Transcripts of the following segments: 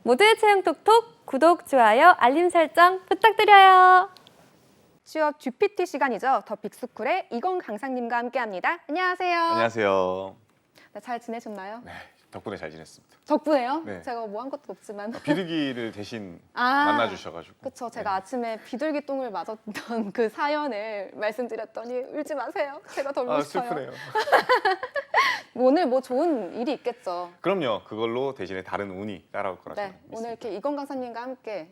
모두의 채용 톡톡 구독, 좋아요, 알림 설정 부탁드려요. 취업 GPT 시간이죠. 더 빅스쿨의 이건 강사님과 함께합니다. 안녕하세요. 안녕하세요. 네, 잘 지내셨나요? 네, 덕분에 잘 지냈습니다. 덕분에요? 네. 제가 뭐 한 것도 없지만. 비둘기를 대신 아, 만나주셔가지고. 그쵸. 제가 네. 아침에 비둘기 똥을 맞았던 그 사연을 말씀드렸더니 울지 마세요. 제가 더 울고 싶어요. 슬프네요. 오늘 뭐 좋은 일이 있겠죠. 그럼요. 그걸로 대신에 다른 운이 따라올 거라 네, 저는 믿습니다. 오늘 이렇게 이건 강사님과 함께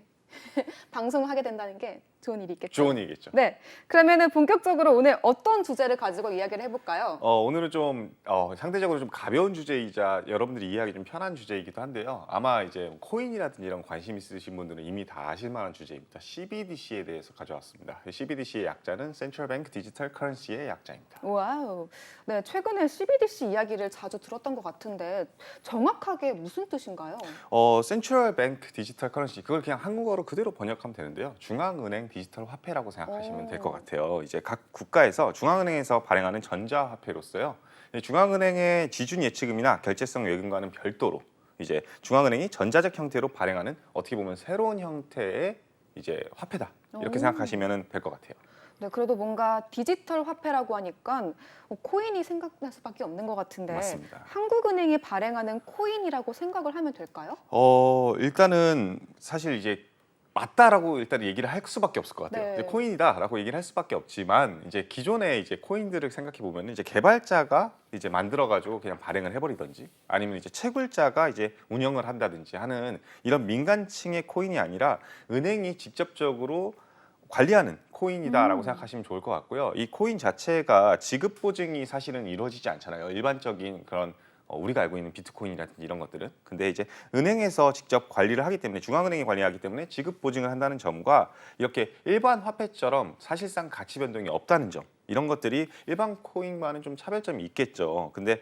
방송을 하게 된다는 게 좋은 일이 있겠죠. 좋은 얘기겠죠. 네, 그러면은 본격적으로 오늘 어떤 주제를 가지고 이야기를 해볼까요? 오늘은 좀 상대적으로 좀 가벼운 주제이자 여러분들이 이해하기 좀 편한 주제이기도 한데요. 아마 이제 코인이라든지 이런 관심 있으신 분들은 이미 다 아실 만한 주제입니다. CBDC에 대해서 가져왔습니다. CBDC의 약자는 Central Bank Digital Currency의 약자입니다. 와우. 네, 최근에 CBDC 이야기를 자주 들었던 것 같은데 정확하게 무슨 뜻인가요? Central Bank Digital Currency, 그걸 그냥 한국어로 그대로 번역하면 되는데요. 중앙은행 디지털 화폐라고 생각하시면 될 것 같아요. 이제 각 국가에서 중앙은행에서 발행하는 전자화폐로서요. 중앙은행의 지준 예치금이나 결제성 외금과는 별도로 이제 중앙은행이 전자적 형태로 발행하는 어떻게 보면 새로운 형태의 이제 화폐다. 이렇게 생각하시면 될 것 같아요. 네, 그래도 뭔가 디지털 화폐라고 하니까 코인이 생각날 수밖에 없는 것 같은데 맞습니다. 한국은행이 발행하는 코인이라고 생각을 하면 될까요? 일단은 사실 이제 맞다라고 일단 얘기를 할 수밖에 없을 것 같아요. 네. 이제 코인이다라고 얘기를 할 수밖에 없지만 이제 기존의 이제 코인들을 생각해 보면 이제 개발자가 이제 만들어가지고 그냥 발행을 해버리든지 아니면 이제 채굴자가 이제 운영을 한다든지 하는 이런 민간층의 코인이 아니라 은행이 직접적으로 관리하는 코인이다라고 생각하시면 좋을 것 같고요. 이 코인 자체가 지급 보증이 사실은 이루어지지 않잖아요. 일반적인 그런 우리가 알고 있는 비트코인이라든지 이런 것들은. 근데 이제 은행에서 직접 관리를 하기 때문에 중앙은행이 관리하기 때문에 지급 보증을 한다는 점과 이렇게 일반 화폐처럼 사실상 가치 변동이 없다는 점, 이런 것들이 일반 코인과는 좀 차별점이 있겠죠. 근데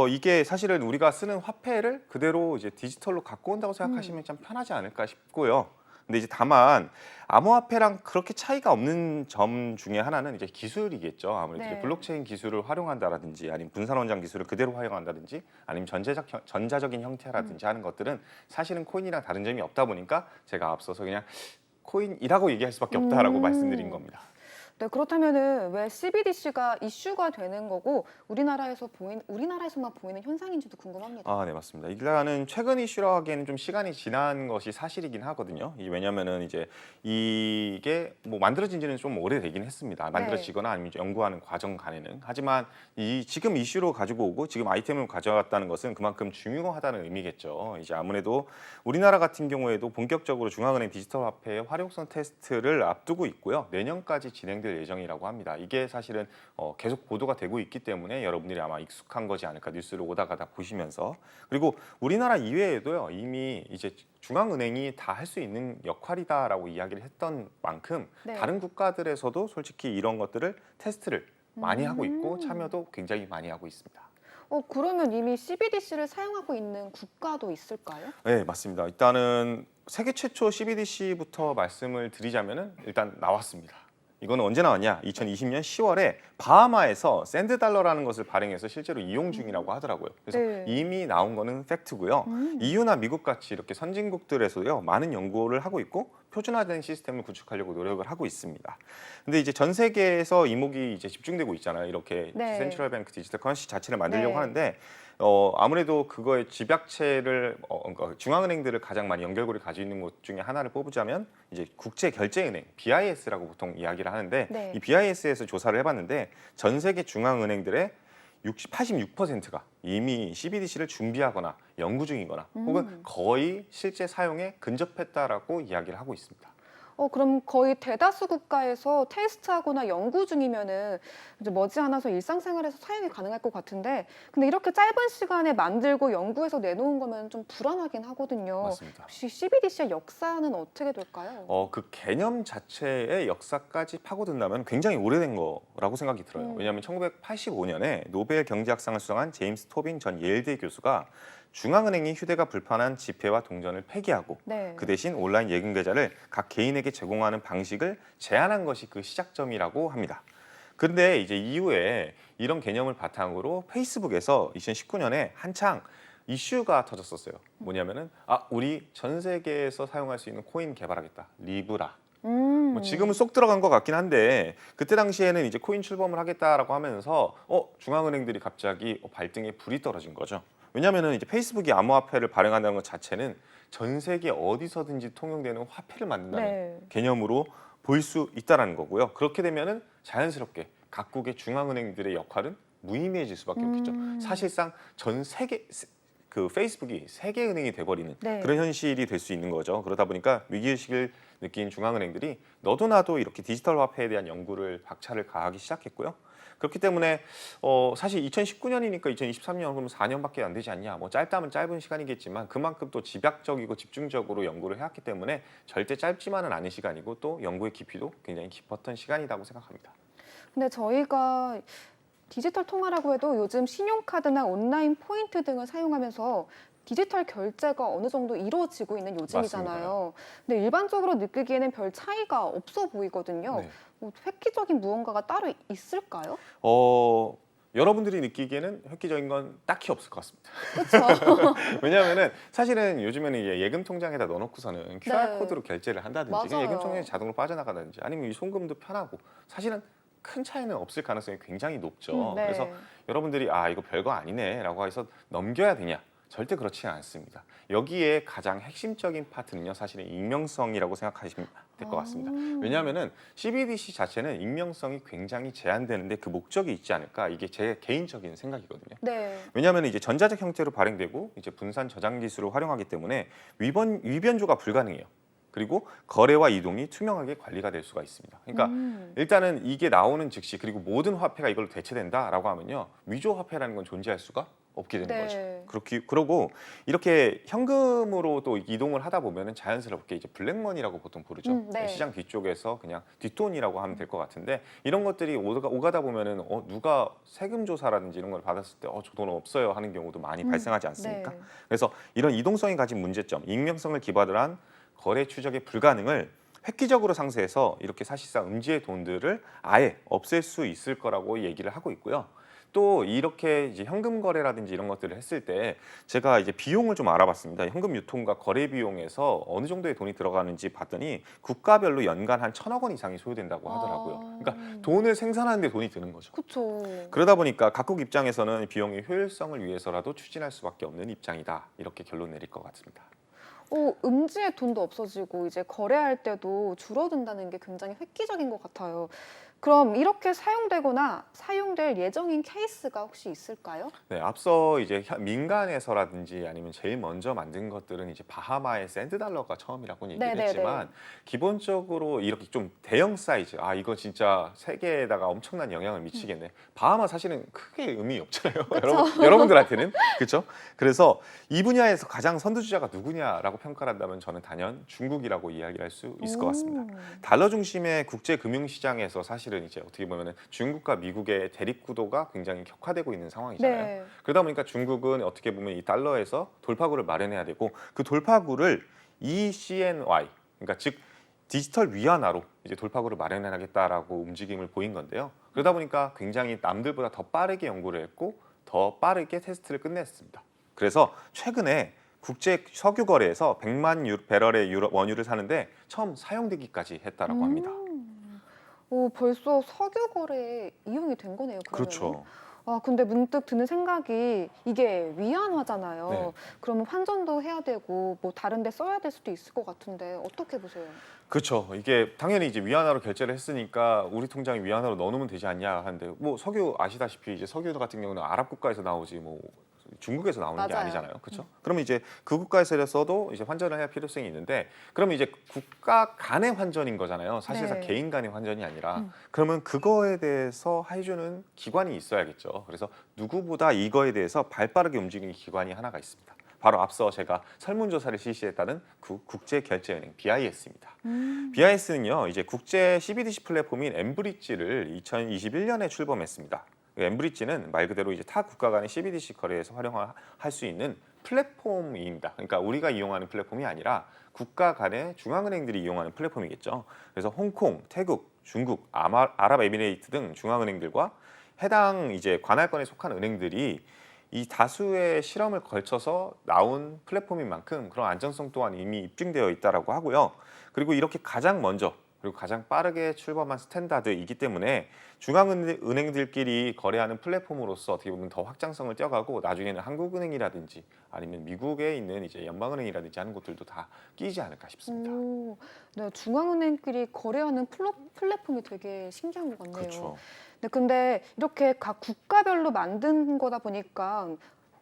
이게 사실은 우리가 쓰는 화폐를 그대로 이제 디지털로 갖고 온다고 생각하시면 참 편하지 않을까 싶고요. 근데 이제 다만 암호화폐랑 그렇게 차이가 없는 점 중에 하나는 이제 기술이겠죠. 아무래도 네. 이제 블록체인 기술을 활용한다라든지 아니면 분산원장 기술을 그대로 활용한다든지 아니면 전자적인 형태라든지 하는 것들은 사실은 코인이랑 다른 점이 없다 보니까 제가 앞서서 그냥 코인이라고 얘기할 수밖에 없다라고 말씀드린 겁니다. 네, 그렇다면은 왜 CBDC가 이슈가 되는 거고 우리나라에서만 보이는 현상인지도 궁금합니다. 네, 맞습니다. 일단은 최근 이슈라 하기에는 좀 시간이 지난 것이 사실이긴 하거든요. 왜냐면은 이제 이게 뭐 만들어진 지는 좀 오래되긴 했습니다. 만들어지거나 아니면 연구하는 과정 간에는. 하지만 지금 이슈로 가지고 오고 지금 아이템을 가져왔다는 것은 그만큼 중요하다는 의미겠죠. 이제 아무래도 우리나라 같은 경우에도 본격적으로 중앙은행 디지털 화폐의 활용성 테스트를 앞두고 있고요. 내년까지 진행될 예정이라고 합니다. 이게 사실은 계속 보도가 되고 있기 때문에 여러분들이 아마 익숙한 거지 않을까, 뉴스를 오다 가다 보시면서. 그리고 우리나라 이외에도요, 이미 이제 중앙은행이 다 할 수 있는 역할이다라고 이야기를 했던 만큼 네. 다른 국가들에서도 솔직히 이런 것들을 테스트를 많이 하고 있고 참여도 굉장히 많이 하고 있습니다. 그러면 이미 CBDC를 사용하고 있는 국가도 있을까요? 네, 맞습니다. 일단은 세계 최초 CBDC부터 말씀을 드리자면은 일단 나왔습니다. 이거는 언제 나왔냐? 2020년 10월에 바하마에서 샌드 달러라는 것을 발행해서 실제로 이용 중이라고 하더라고요. 그래서 네. 이미 나온 거는 팩트고요. EU나 미국 같이 이렇게 선진국들에서요, 많은 연구를 하고 있고 표준화된 시스템을 구축하려고 노력을 하고 있습니다. 근데 이제 전 세계에서 이목이 이제 집중되고 있잖아요. 이렇게 네. 센트럴 뱅크 디지털 커런시 자체를 만들려고 네. 하는데 아무래도 그거의 집약체를 그러니까 중앙은행들을 가장 많이 연결고리 가지고 있는 곳 중에 하나를 뽑자면 이제 국제결제은행 BIS라고 보통 이야기를 하는데 네. 이 BIS에서 조사를 해봤는데 전 세계 중앙은행들의 86%가 이미 CBDC를 준비하거나 연구 중이거나 혹은 거의 실제 사용에 근접했다라고 이야기를 하고 있습니다. 그럼 거의 대다수 국가에서 테스트하거나 연구 중이면은 이제 머지않아서 일상생활에서 사용이 가능할 것 같은데, 근데 이렇게 짧은 시간에 만들고 연구해서 내놓은 거면 좀 불안하긴 하거든요. 맞습니다. 혹시 CBDC의 역사는 어떻게 될까요? 그 개념 자체의 역사까지 파고든다면 굉장히 오래된 거라고 생각이 들어요. 왜냐하면 1985년에 노벨 경제학상을 수상한 제임스 토빈 전 예일대 교수가 중앙은행이 휴대가 불편한 지폐와 동전을 폐기하고 네. 그 대신 온라인 예금 계좌를 각 개인에게 제공하는 방식을 제한한 것이 그 시작점이라고 합니다. 그런데 이제 이후에 이런 개념을 바탕으로 페이스북에서 2019년에 한창 이슈가 터졌었어요. 뭐냐면은 우리 전 세계에서 사용할 수 있는 코인 개발하겠다. 리브라. 뭐 지금은 쏙 들어간 것 같긴 한데 그때 당시에는 이제 코인 출범을 하겠다라고 하면서 중앙은행들이 갑자기 발등에 불이 떨어진 거죠. 왜냐하면은 이제 페이스북이 암호화폐를 발행한다는 것 자체는 전 세계 어디서든지 통용되는 화폐를 만든다는 네. 개념으로 보일 수 있다라는 거고요. 그렇게 되면은 자연스럽게 각국의 중앙은행들의 역할은 무의미해질 수밖에 없겠죠. 사실상 전 세계 그 페이스북이 세계 은행이 돼버리는 네. 그런 현실이 될 수 있는 거죠. 그러다 보니까 위기의식을 느낀 중앙은행들이 너도 나도 이렇게 디지털 화폐에 대한 연구를 박차를 가하기 시작했고요. 그렇기 때문에 사실 2019년이니까 2023년 그러면 4년밖에 안 되지 않냐. 뭐 짧다면 짧은 시간이겠지만 그만큼 또 집약적이고 집중적으로 연구를 해왔기 때문에 절대 짧지만은 않은 시간이고 또 연구의 깊이도 굉장히 깊었던 시간이라고 생각합니다. 근데 저희가 디지털 통화라고 해도 요즘 신용카드나 온라인 포인트 등을 사용하면서 디지털 결제가 어느 정도 이루어지고 있는 요즘이잖아요. 근데 일반적으로 느끼기에는 별 차이가 없어 보이거든요. 네. 뭐 획기적인 무언가가 따로 있을까요? 여러분들이 느끼기에는 획기적인 건 딱히 없을 것 같습니다. 그렇죠. 왜냐하면은 사실은 요즘에는 이제 예금 통장에다 넣어놓고서는 QR 네. 코드로 결제를 한다든지 맞아요. 그냥 예금 통장에 자동으로 빠져나가든지 아니면 이 송금도 편하고 사실은 큰 차이는 없을 가능성이 굉장히 높죠. 네. 그래서 여러분들이 이거 별거 아니네라고 해서 넘겨야 되냐? 절대 그렇지 않습니다. 여기에 가장 핵심적인 파트는요, 사실은 익명성이라고 생각하시면 될 것 같습니다. 왜냐하면은 CBDC 자체는 익명성이 굉장히 제한되는데 그 목적이 있지 않을까? 이게 제 개인적인 생각이거든요. 네. 왜냐하면 이제 전자적 형태로 발행되고 이제 분산 저장 기술을 활용하기 때문에 위변조가 불가능해요. 그리고 거래와 이동이 투명하게 관리가 될 수가 있습니다. 그러니까 일단은 이게 나오는 즉시 그리고 모든 화폐가 이걸로 대체된다라고 하면요, 위조 화폐라는 건 존재할 수가 없게 되는 네. 거죠. 그러고 이렇게 현금으로 또 이동을 하다 보면은 자연스럽게 이제 블랙머니라고 보통 부르죠. 네. 시장 뒤쪽에서 그냥 뒷돈이라고 하면 될 것 같은데 이런 것들이 오가다 보면은 누가 세금 조사라든지 이런 걸 받았을 때 저 돈 없어요 하는 경우도 많이 발생하지 않습니까? 네. 그래서 이런 이동성이 가진 문제점, 익명성을 기반으로 한 거래 추적의 불가능을 획기적으로 상쇄해서 이렇게 사실상 음지의 돈들을 아예 없앨 수 있을 거라고 얘기를 하고 있고요. 또 이렇게 이제 현금 거래라든지 이런 것들을 했을 때 제가 이제 비용을 좀 알아봤습니다. 현금 유통과 거래 비용에서 어느 정도의 돈이 들어가는지 봤더니 국가별로 연간 한 1,000억 원 이상이 소요된다고 하더라고요. 그러니까 돈을 생산하는데 돈이 드는 거죠. 그렇죠. 그러다 보니까 각국 입장에서는 비용의 효율성을 위해서라도 추진할 수밖에 없는 입장이다. 이렇게 결론 내릴 것 같습니다. 음지의 돈도 없어지고 이제 거래할 때도 줄어든다는 게 굉장히 획기적인 것 같아요. 그럼 이렇게 사용되거나 사용될 예정인 케이스가 혹시 있을까요? 네, 앞서 이제 민간에서라든지 아니면 제일 먼저 만든 것들은 이제 바하마의 샌드 달러가 처음이라고 얘기를 네네네. 했지만 기본적으로 이렇게 좀 대형 사이즈, 이거 진짜 세계에다가 엄청난 영향을 미치겠네. 바하마 사실은 크게 의미 없잖아요. 여러분들한테는 그렇죠? 그래서 이 분야에서 가장 선두주자가 누구냐라고 평가를 한다면 저는 단연 중국이라고 이야기할 수 있을 것 같습니다. 달러 중심의 국제 금융 시장에서 사실은 이제 어떻게 보면은 중국과 미국의 대립 구도가 굉장히 격화되고 있는 상황이잖아요. 네. 그러다 보니까 중국은 어떻게 보면 이 달러에서 돌파구를 마련해야 되고 그 돌파구를 ECNY, 그러니까 즉 디지털 위안화로 이제 돌파구를 마련하겠다라고 움직임을 보인 건데요. 그러다 보니까 굉장히 남들보다 더 빠르게 연구를 했고 더 빠르게 테스트를 끝냈습니다. 그래서 최근에 국제 석유 거래에서 100만 배럴의 원유를 사는데 처음 사용되기까지 했다라고 합니다. 벌써 석유 거래에 이용이 된 거네요. 그러면은. 그렇죠. 근데 문득 드는 생각이 이게 위안화잖아요. 네. 그러면 환전도 해야 되고 뭐 다른 데 써야 될 수도 있을 것 같은데 어떻게 보세요? 그렇죠. 이게 당연히 이제 위안화로 결제를 했으니까 우리 통장에 위안화로 넣어놓으면 되지 않냐 하는데 뭐 석유 아시다시피 이제 석유 같은 경우는 아랍 국가에서 나오지 뭐 중국에서 나오는 게 맞아요. 아니잖아요. 그렇죠? 그러면 이제 그 국가에서도 이제 환전을 해야 필요성이 있는데 그러면 이제 국가 간의 환전인 거잖아요. 사실상 네. 개인 간의 환전이 아니라 그러면 그거에 대해서 해주는 기관이 있어야겠죠. 그래서 누구보다 이거에 대해서 발빠르게 움직이는 기관이 하나가 있습니다. 바로 앞서 제가 설문조사를 실시했다는 국제결제은행 BIS입니다. BIS는요, 이제 국제 CBDC 플랫폼인 엠브리지를 2021년에 출범했습니다. 엠브리지는 말 그대로 이제 타 국가 간의 CBDC 거래에서 활용할 수 있는 플랫폼입니다. 그러니까 우리가 이용하는 플랫폼이 아니라 국가 간의 중앙은행들이 이용하는 플랫폼이겠죠. 그래서 홍콩, 태국, 중국, 아랍에미레이트 등 중앙은행들과 해당 이제 관할권에 속한 은행들이 이 다수의 실험을 거쳐서 나온 플랫폼인 만큼 그런 안전성 또한 이미 입증되어 있다라고 하고요. 그리고 이렇게 가장 먼저 그리고 가장 빠르게 출범한 스탠다드이기 때문에 중앙은행들끼리 거래하는 플랫폼으로서 어떻게 보면 더 확장성을 띄어가고 나중에는 한국은행이라든지 아니면 미국에 있는 이제 연방은행이라든지 하는 곳들도 다 끼지 않을까 싶습니다. 오, 네, 중앙은행끼리 거래하는 플랫폼이 되게 신기한 것 같네요. 그렇죠. 네, 근데 이렇게 각 국가별로 만든 거다 보니까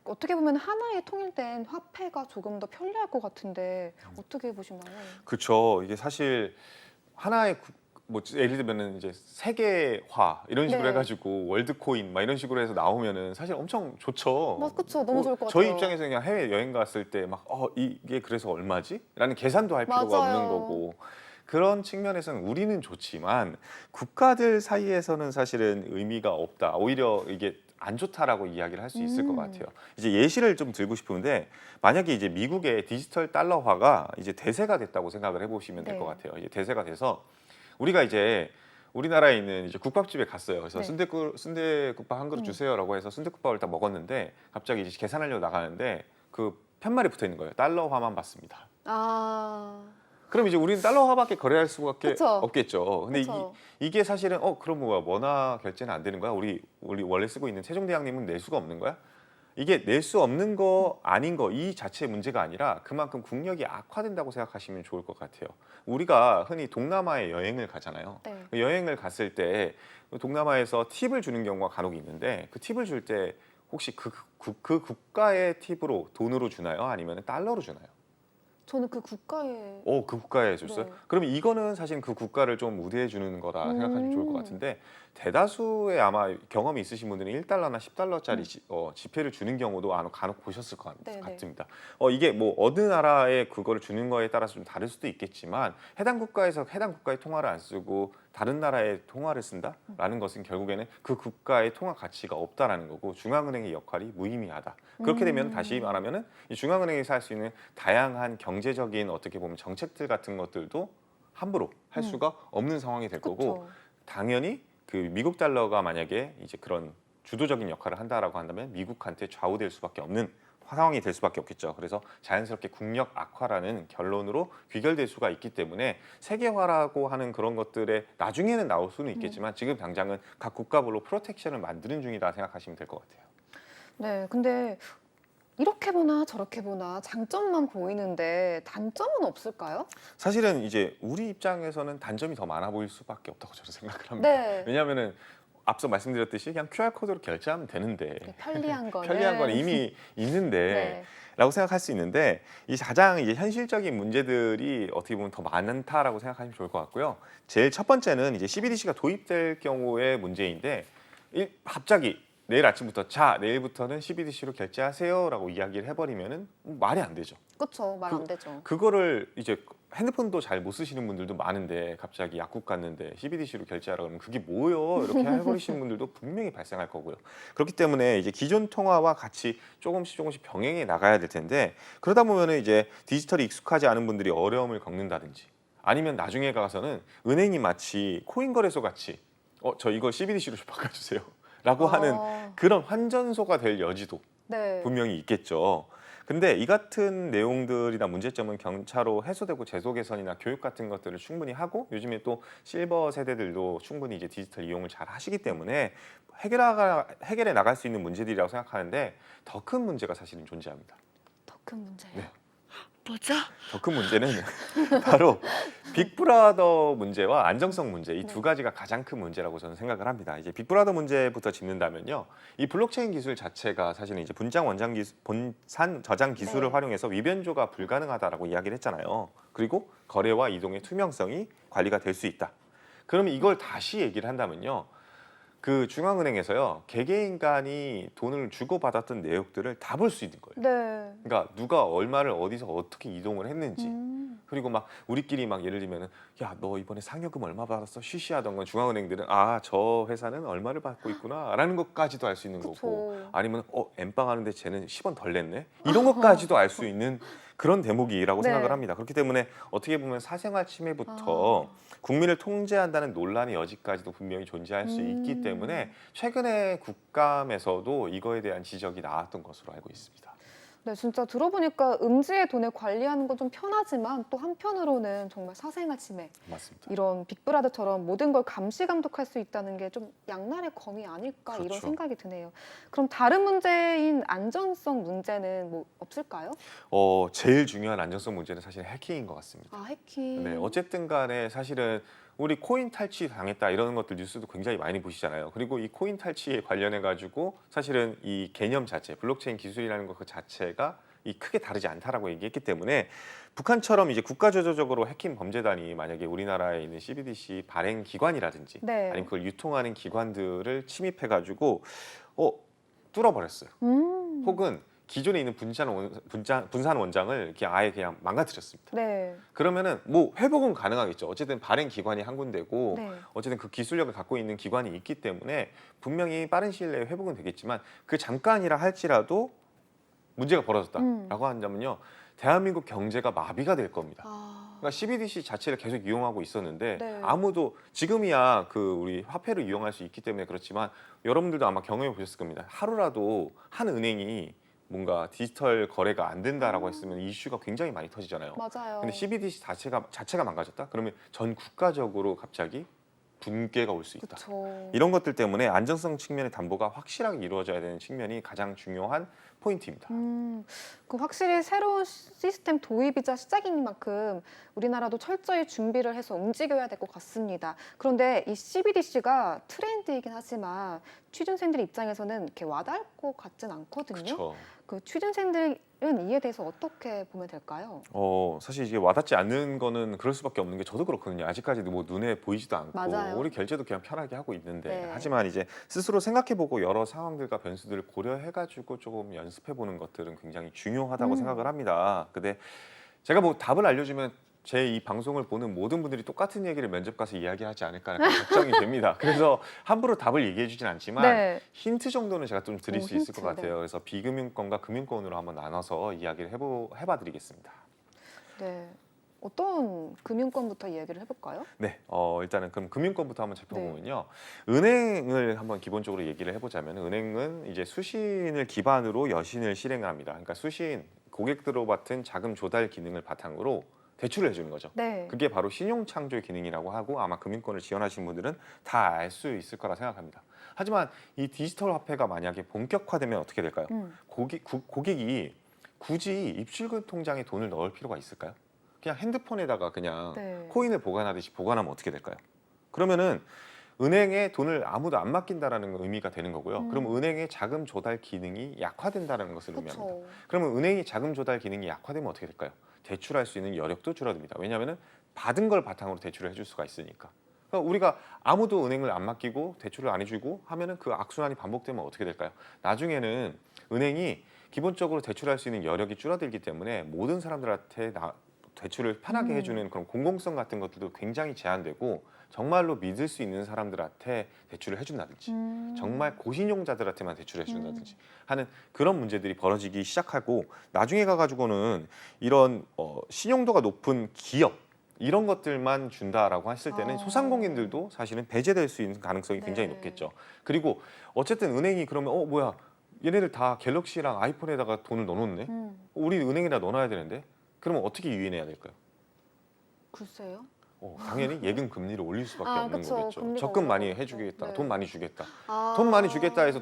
어떻게 보면 하나의 통일된 화폐가 조금 더 편리할 것 같은데 어떻게 보시나요? 그렇죠. 이게 사실 하나의 뭐 예를 들면은 이제 세계화 이런 식으로 네. 해가지고 월드코인 막 이런 식으로 해서 나오면은 사실 엄청 좋죠. 그쵸. 너무 좋을 것 저희 같아요. 입장에서 그냥 해외 여행 갔을 때 막 이게 그래서 얼마지? 라는 계산도 할 필요가 맞아요. 없는 거고 그런 측면에서는 우리는 좋지만 국가들 사이에서는 사실은 의미가 없다. 오히려 이게 안 좋다라고 이야기를 할 수 있을 것 같아요. 이제 예시를 좀 들고 싶은데 만약에 이제 미국의 디지털 달러화가 이제 대세가 됐다고 생각을 해보시면 될 것 네. 같아요. 이제 대세가 돼서 우리가 이제 우리나라에 있는 이제 국밥집에 갔어요. 그래서 네. 순대국밥 한 그릇 주세요라고 해서 순대국밥을 딱 먹었는데 갑자기 이제 계산하려고 나가는데 그 편말이 붙어 있는 거예요. 달러화만 받습니다. 아, 그럼 이제 우리는 달러화밖에 거래할 수밖에 그쵸. 없겠죠. 근데 그쵸. 이게 사실은 그럼 뭐야 원화 결제는 안 되는 거야? 우리 원래 쓰고 있는 세종대왕님은 낼 수가 없는 거야? 이게 낼 수 없는 거 아닌 거 이 자체의 문제가 아니라 그만큼 국력이 악화된다고 생각하시면 좋을 것 같아요. 우리가 흔히 동남아에 여행을 가잖아요. 네. 그 여행을 갔을 때 동남아에서 팁을 주는 경우가 간혹 있는데 그 팁을 줄 때 혹시 그 국가의 팁으로 돈으로 주나요? 아니면 달러로 주나요? 저는 그 국가에 그 국가에 줬어요? 네. 그러면 이거는 사실 그 국가를 좀 우대해 주는 거라 생각하시면 좋을 것 같은데 대다수의 아마 경험이 있으신 분들은 1달러나 10달러짜리 지폐를 주는 경우도 간혹 보셨을 것 네네. 같습니다. 이게 뭐 어느 나라에 그거를 주는 거에 따라서 좀 다를 수도 있겠지만 해당 국가에서 해당 국가의 통화를 안 쓰고 다른 나라의 통화를 쓴다라는 것은 결국에는 그 국가의 통화 가치가 없다라는 거고 중앙은행의 역할이 무의미하다. 그렇게 되면 다시 말하면은 이 중앙은행에서 할 수 있는 다양한 경제적인 어떻게 보면 정책들 같은 것들도 함부로 할 수가 없는 상황이 될 거고 그쵸. 당연히 그 미국 달러가 만약에 이제 그런 주도적인 역할을 한다라고 한다면 미국한테 좌우될 수밖에 없는 상황이 될 수밖에 없겠죠. 그래서 자연스럽게 국력 악화라는 결론으로 귀결될 수가 있기 때문에 세계화라고 하는 그런 것들에 나중에는 나올 수는 있겠지만 지금 당장은 각 국가별로 프로텍션을 만드는 중이다 생각하시면 될 것 같아요. 네, 근데 이렇게 보나 저렇게 보나 장점만 보이는데 단점은 없을까요? 사실은 이제 우리 입장에서는 단점이 더 많아 보일 수밖에 없다고 저는 생각을 합니다. 네. 왜냐하면은 앞서 말씀드렸듯이 그냥 QR 코드로 결제하면 되는데 편리한 거는 편리한 건 이미 있는데 네. 라고 생각할 수 있는데 이 가장 이제 현실적인 문제들이 어떻게 보면 더 많다라고 생각하시면 좋을 것 같고요. 제일 첫 번째는 이제 CBDC가 도입될 경우의 문제인데 갑자기 내일 아침부터 자 내일부터는 CBDC로 결제하세요라고 이야기를 해버리면은 말이 안 되죠. 그쵸, 말 안 되죠. 그거를 이제 핸드폰도 잘 못 쓰시는 분들도 많은데 갑자기 약국 갔는데 CBDC로 결제하라 그러면 그게 뭐요? 이렇게 해버리시는 분들도 분명히 발생할 거고요. 그렇기 때문에 이제 기존 통화와 같이 조금씩 병행해 나가야 될 텐데 그러다 보면은 이제 디지털이 익숙하지 않은 분들이 어려움을 겪는다든지 아니면 나중에 가서는 은행이 마치 코인 거래소 같이 저 이거 CBDC로 좀 바꿔주세요. 라고 하는 그런 환전소가 될 여지도 네. 분명히 있겠죠. 근데 이 같은 내용들이나 문제점은 경차로 해소되고 제도 개선이나 교육 같은 것들을 충분히 하고 요즘에 또 실버 세대들도 충분히 이제 디지털 이용을 잘 하시기 때문에 해결해 나갈 수 있는 문제들이라고 생각하는데 더 큰 문제가 사실은 존재합니다. 더 큰 문제예요. 네. 뭐죠? 더 큰 문제는 바로 빅브라더 문제와 안정성 문제 이 두 가지가 가장 큰 문제라고 저는 생각을 합니다. 이제 빅브라더 문제부터 짚는다면요, 이 블록체인 기술 자체가 사실은 이제 본산 저장 기술을 네. 활용해서 위변조가 불가능하다라고 이야기를 했잖아요. 그리고 거래와 이동의 투명성이 관리가 될 수 있다. 그러면 이걸 다시 얘기를 한다면요, 그 중앙은행에서요 개개인 간이 돈을 주고받았던 내역들을 다 볼 수 있는 거예요. 네. 그러니까 누가 얼마를 어디서 어떻게 이동을 했는지 그리고 막 우리끼리 막 예를 들면은 야, 너 이번에 상여금 얼마 받았어? 쉬쉬하던 건 중앙은행들은 저 회사는 얼마를 받고 있구나라는 것까지도 알 수 있는 거고 그쵸. 아니면 엠빵 하는데 쟤는 10원 덜 냈네? 이런 것까지도 알 수 있는 그런 대목이라고 네. 생각을 합니다. 그렇기 때문에 어떻게 보면 사생활 침해부터 국민을 통제한다는 논란의 여지까지도 분명히 존재할 수 있기 때문에 최근에 국감에서도 이거에 대한 지적이 나왔던 것으로 알고 있습니다. 네, 진짜 들어보니까 음지의 돈을 관리하는 건 좀 편하지만 또 한편으로는 정말 사생활 침해, 맞습니다. 이런 빅브라더처럼 모든 걸 감시 감독할 수 있다는 게 좀 양날의 검이 아닐까 이런 그렇죠. 생각이 드네요. 그럼 다른 문제인 안전성 문제는 뭐 없을까요? 제일 중요한 안전성 문제는 사실 해킹인 것 같습니다. 아, 해킹. 네, 어쨌든 간에 사실은 우리 코인 탈취 당했다 이런 것들 뉴스도 굉장히 많이 보시잖아요. 그리고 이 코인 탈취에 관련해 가지고 사실은 이 개념 자체, 블록체인 기술이라는 것 그 자체가 크게 다르지 않다라고 얘기했기 때문에 북한처럼 이제 국가주도적으로 해킹 범죄단이 만약에 우리나라에 있는 CBDC 발행 기관이라든지 네. 아니면 그걸 유통하는 기관들을 침입해 가지고 뚫어버렸어요. 혹은 기존에 있는 분산 원장을 아예 그냥 망가뜨렸습니다. 네. 그러면은 뭐 회복은 가능하겠죠. 어쨌든 발행 기관이 한 군데고 네. 어쨌든 그 기술력을 갖고 있는 기관이 있기 때문에 분명히 빠른 시일 내에 회복은 되겠지만 그 잠깐이라 할지라도 문제가 벌어졌다라고 한다면요. 대한민국 경제가 마비가 될 겁니다. 그러니까 CBDC 자체를 계속 이용하고 있었는데 네. 아무도 지금이야 우리 화폐를 이용할 수 있기 때문에 그렇지만 여러분들도 아마 경험해 보셨을 겁니다. 하루라도 한 은행이 뭔가 디지털 거래가 안 된다라고 했으면 이슈가 굉장히 많이 터지잖아요. 맞아요. 근데 CBDC 자체가 망가졌다? 그러면 전 국가적으로 갑자기 붕괴가 올 수 있다. 그쵸. 이런 것들 때문에 안전성 측면의 담보가 확실하게 이루어져야 되는 측면이 가장 중요한 포인트입니다. 그 확실히 새로운 시스템 도입이자 시작인 만큼 우리나라도 철저히 준비를 해서 움직여야 될 것 같습니다. 그런데 이 CBDC가 트렌드이긴 하지만 취준생들 입장에서는 이렇게 와닿을 것 같진 않거든요. 그렇죠. 그 취준생들은 이에 대해서 어떻게 보면 될까요? 사실 이게 와닿지 않는 거는 그럴 수밖에 없는 게 저도 그렇거든요. 아직까지도 뭐 눈에 보이지도 않고 맞아요. 우리 결제도 그냥 편하게 하고 있는데 네. 하지만 이제 스스로 생각해보고 여러 상황들과 변수들을 고려해가지고 조금 연습해보는 것들은 굉장히 중요하다고 생각을 합니다. 근데 제가 뭐 답을 알려주면 제 이 방송을 보는 모든 분들이 똑같은 얘기를 면접 가서 이야기하지 않을까 약간 걱정이 됩니다. 그래서 함부로 답을 얘기해주진 않지만 네. 힌트 정도는 제가 좀 드릴 수 있을 것 힌트, 같아요. 네. 그래서 비금융권과 금융권으로 한번 나눠서 이야기를 해봐드리겠습니다. 네. 어떤 금융권부터 이야기를 해볼까요? 네, 일단은 그럼 금융권부터 한번 짚어보면요. 은행을 한번 기본적으로 얘기를 해보자면 은행은 이제 수신을 기반으로 여신을 실행을 합니다. 그러니까 수신, 고객들로부터 자금 조달 기능을 바탕으로 대출을 해주는 거죠. 네. 그게 바로 신용창조 기능이라고 하고 아마 금융권을 지원하신 분들은 다 알 수 있을 거라 생각합니다. 하지만 이 디지털 화폐가 만약에 본격화되면 어떻게 될까요? 고객이 굳이 입출금 통장에 돈을 넣을 필요가 있을까요? 그냥 핸드폰에다가 그냥 네. 코인을 보관하듯이 보관하면 어떻게 될까요? 그러면은 은행에 돈을 아무도 안 맡긴다라는 의미가 되는 거고요. 그럼 은행의 자금 조달 기능이 약화된다는 것을 의미합니다. 그렇죠. 그러면 은행이 자금 조달 기능이 약화되면 어떻게 될까요? 대출할 수 있는 여력도 줄어듭니다. 왜냐하면 받은 걸 바탕으로 대출을 해줄 수가 있으니까. 그러니까 우리가 아무도 은행을 안 맡기고 대출을 안 해주고 하면은 그 악순환이 반복되면 어떻게 될까요? 나중에는 은행이 기본적으로 대출할 수 있는 여력이 줄어들기 때문에 모든 사람들한테 대출을 편하게 해주는 그런 공공성 같은 것들도 굉장히 제한되고 정말로 믿을 수 있는 사람들한테 대출을 해준다든지 정말 고신용자들한테만 대출을 해준다든지 하는 그런 문제들이 벌어지기 시작하고 나중에 가가지고는 이런 신용도가 높은 기업 이런 것들만 준다라고 했을 때는 소상공인들도 사실은 배제될 수 있는 가능성이 굉장히 네. 높겠죠. 그리고 어쨌든 은행이 그러면 뭐야 얘네들 다 갤럭시랑 아이폰에다가 돈을 넣어놓네. 우리 은행에다 넣어놔야 되는데 그러면 어떻게 유인해야 될까요? 글쎄요. 당연히 예금 금리를 올릴 수밖에 없는 그쵸. 거겠죠. 금리가 적금 많이 올라가겠죠. 해주겠다, 네. 돈 많이 주겠다. 돈 많이 주겠다 해서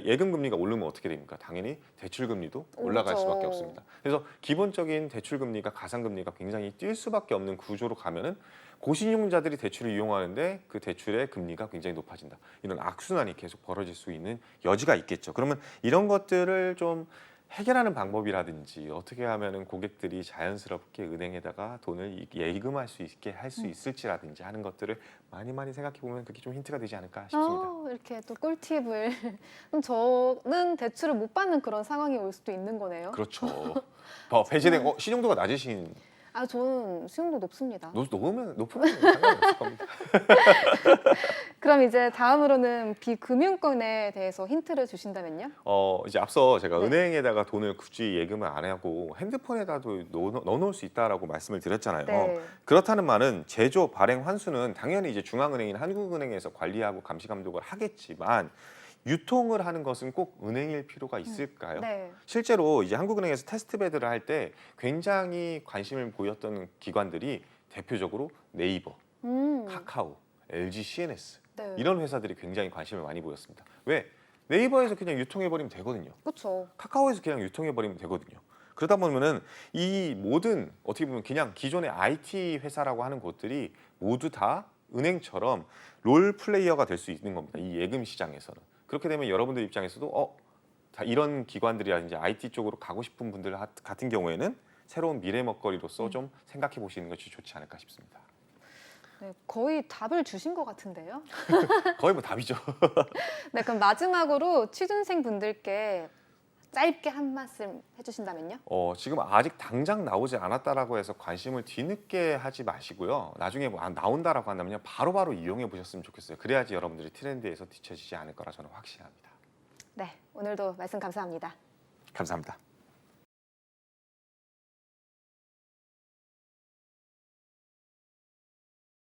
예금 금리가 오르면 어떻게 됩니까? 당연히 대출 금리도 올라갈 오르죠. 수밖에 없습니다. 그래서 기본적인 대출 금리가 가상 금리가 굉장히 뛸 수밖에 없는 구조로 가면은 고신용자들이 대출을 이용하는데 그 대출의 금리가 굉장히 높아진다. 이런 악순환이 계속 벌어질 수 있는 여지가 있겠죠. 그러면 이런 것들을 좀 해결하는 방법이라든지 어떻게 하면은 고객들이 자연스럽게 은행에다가 돈을 예금할 수 있게 할 수 있을지라든지 하는 것들을 많이 생각해 보면 그게 좀 힌트가 되지 않을까 싶습니다. 이렇게 또 꿀팁을. 그럼 저는 대출을 못 받는 그런 상황이 올 수도 있는 거네요. 그렇죠. 더 배제된 신용도가 낮으신 아, 저는 수용도 높습니다. 높으면 상관없을 겁니다. 그럼 이제 다음으로는 비금융권에 대해서 힌트를 주신다면요? 이제 앞서 제가 네. 은행에다가 돈을 굳이 예금을 안 하고 핸드폰에다도 넣어놓을 수 있다라고 말씀을 드렸잖아요. 네. 그렇다는 말은 제조 발행 환수는 당연히 이제 중앙은행인 한국은행에서 관리하고 감시 감독을 하겠지만 유통을 하는 것은 꼭 은행일 필요가 있을까요? 네. 실제로 이제 한국은행에서 테스트베드를 할 때 굉장히 관심을 보였던 기관들이 대표적으로 네이버, 카카오, LG CNS 네. 이런 회사들이 굉장히 관심을 많이 보였습니다. 왜? 네이버에서 그냥 유통해버리면 되거든요. 그렇죠. 카카오에서 그냥 유통해버리면 되거든요. 그러다 보면은 이 모든 어떻게 보면 그냥 기존의 IT 회사라고 하는 곳들이 모두 다 은행처럼 롤 플레이어가 될 수 있는 겁니다. 이 예금 시장에서는. 그렇게 되면 여러분들 입장에서도 다 이런 기관들이라든지 IT 쪽으로 가고 싶은 분들 같은 경우에는 새로운 미래 먹거리로서 좀 생각해 보시는 것이 좋지 않을까 싶습니다. 네, 거의 답을 주신 것 같은데요. 거의 뭐 답이죠. 네, 그럼 마지막으로 취준생 분들께 짧게 한 말씀 해주신다면요? 지금 아직 당장 나오지 않았다라고 해서 관심을 뒤늦게 하지 마시고요. 나중에 뭐 나온다라고 한다면 바로바로 이용해 보셨으면 좋겠어요. 그래야지 여러분들이 트렌드에서 뒤처지지 않을 거라 저는 확신합니다. 네, 오늘도 말씀 감사합니다. 감사합니다.